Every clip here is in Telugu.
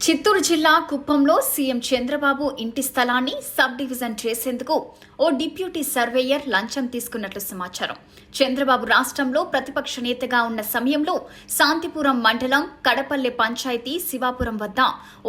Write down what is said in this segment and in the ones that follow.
చిత్తూరు జిల్లా కుప్పంలో సీఎం చంద్రబాబు ఇంటి స్థలాన్ని సబ్ డివిజన్ చేసేందుకు ఓ డిప్యూటీ సర్వేయర్ లంచం తీసుకున్నట్లు సమాచారం. చంద్రబాబు రాష్ట్రంలో ప్రతిపక్ష నేతగా ఉన్న సమయంలో శాంతిపురం మండలం కడపల్లె పంచాయతీ శివాపురం వద్ద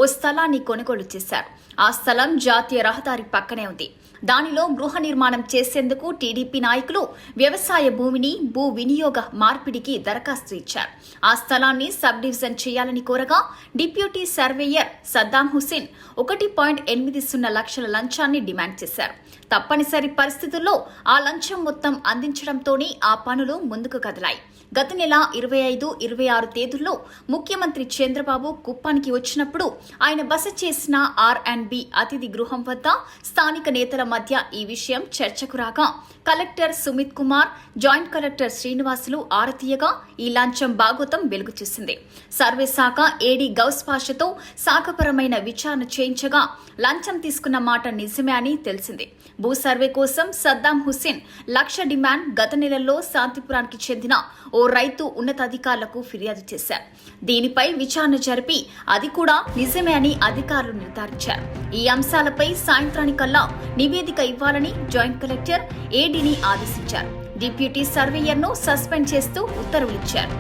ఓ స్థలాన్ని కొనుగోలు చేశారు. ఆ స్థలం జాతీయ రహదారి పక్కనే ఉంది. దానిలో గృహ నిర్మాణం చేసేందుకు టీడీపీ నాయకులు వ్యవసాయ భూమిని భూ వినియోగ మార్పిడికి దరఖాస్తు ఇచ్చారు. ఆ స్థలాన్ని సబ్ డివిజన్ చేయాలని కోరగా డిప్యూటీ సర్వేయర్ సద్దాం హుసేన్ 1.80 లక్షల లంచాన్ని డిమాండ్ చేశారు. తప్పనిసరి పరిస్థితుల్లో ఆ లంచం మొత్తం అందించడంతోనే ఆ పనులు ముందుకు కదిలాయి. గత నెల 25, 26 తేదీల్లో ముఖ్యమంత్రి చంద్రబాబు కుప్పానికి వచ్చినప్పుడు ఆయన బస చేసిన R&B అతిథి గృహం వద్ద స్థానిక నేతల మధ్య ఈ విషయం చర్చకు రాగా collector Sumit Kumar, joint collector Srinivasulu ఆరతీయగా ఈ లంచం బాగోతం వెలుగు చూసింది. సర్వే శాఖ ఏడీ గౌస్ పాషతో శాఖపరమైన విచారణ చేయించగా లంచం తీసుకున్న మాట నిజమే అని తెలిసింది. భూ సర్వే కోసం సద్దాం హుసేన్ 1 లక్ష డిమాండ్ గత నెలలో శాంతిపురానికి చెందిన ఓ రైతు ఉన్నతాధికారులకు ఫిర్యాదు చేశారు. దీనిపై విచారణ జరిపి అది కూడా నిజమే అని అధికారులు నిర్ధారించారు. ఈ అంశాలపై సాయంత్రానికల్లా నివేదిక ఇవ్వాలని జాయింట్ కలెక్టర్ ఏడీని ఆదేశించారు. డిప్యూటీ సర్వేయర్ను సస్పెండ్ చేస్తూ ఉత్తర్వులిచ్చారు.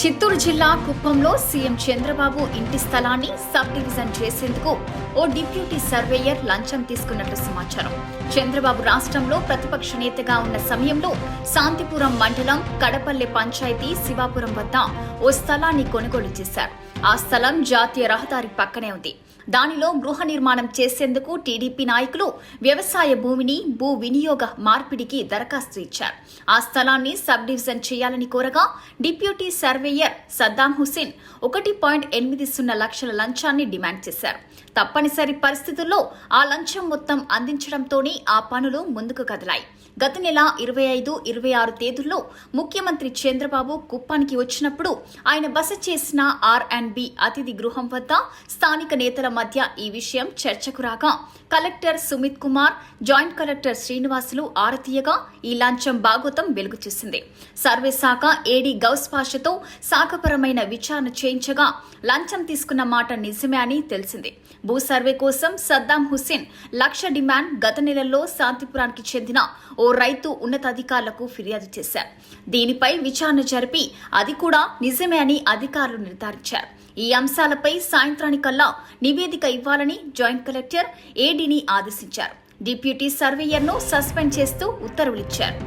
చిత్తూరు జిల్లా కుప్పంలో సీఎం చంద్రబాబు ఇంటి స్థలాన్ని సబ్ డివిజన్ చేసేందుకు ఓ డిప్యూటీ సర్వేయర్ లంచం తీసుకున్నట్లు సమాచారం. చంద్రబాబు రాష్ట్రంలో ప్రతిపక్ష నేతగా ఉన్న సమయంలో శాంతిపురం మండలం కడపల్లె పంచాయతీ శివాపురం వద్ద ఓ స్థలాన్ని కొనుగోలు చేశారు. ఆ స్థలం జాతీయ రహదారి పక్కనే ఉంది. దానిలో గృహ నిర్మాణం చేసేందుకు టీడీపీ నాయకులు వ్యవసాయ భూమిని భూ వినియోగ మార్పిడికి దరఖాస్తు ఇచ్చారు. ఆ స్థలాన్ని సబ్ డివిజన్ చేయాలని కోరగా డిప్యూటీ సర్వేయర్ సద్దాం హుసేన్ 1.80 లక్షల లంచాన్ని డిమాండ్ చేశారు. తప్పనిసరి పరిస్థితుల్లో ఆ లంచం మొత్తం అందించడంతోనే ఆ పనులు ముందుకు కదిలాయి. గత నెల 25, 26 తేదీల్లో ముఖ్యమంత్రి చంద్రబాబు కుప్పానికి వచ్చినప్పుడు ఆయన బస చేసిన R&B అతిథి గృహం వద్ద స్థానిక నేతల మధ్య ఈ విషయం చర్చకు రాగా collector Sumit Kumar, joint collector Srinivasulu ఆరతీయగా ఈ లంచం బాగోతం వెలుగు చూసింది. సర్వే శాఖ ఏడీ గౌస్ పాషతో శాఖపరమైన విచారణ చేయించగా లంచం తీసుకున్న మాట నిజమే అని తెలిసింది. భూ సర్వే కోసం సద్దాం హుసేన్ 1 లక్ష డిమాండ్ గత నెలలో శాంతిపురానికి చెందిన ఓ రైతు ఉన్నతాధికారులకు ఫిర్యాదు చేశారు. దీనిపై విచారణ జరిపి అది కూడా నిజమే అని అధికారులు నిర్ధారించారు. ఈ అంశాలపై సాయంత్రానికల్లా నివేదిక ఇవ్వాలని జాయింట్ కలెక్టర్ ఏడీని ఆదేశించారు. డిప్యూటీ సర్వేయర్ను సస్పెండ్ చేస్తూ ఉత్తర్వులిచ్చారు.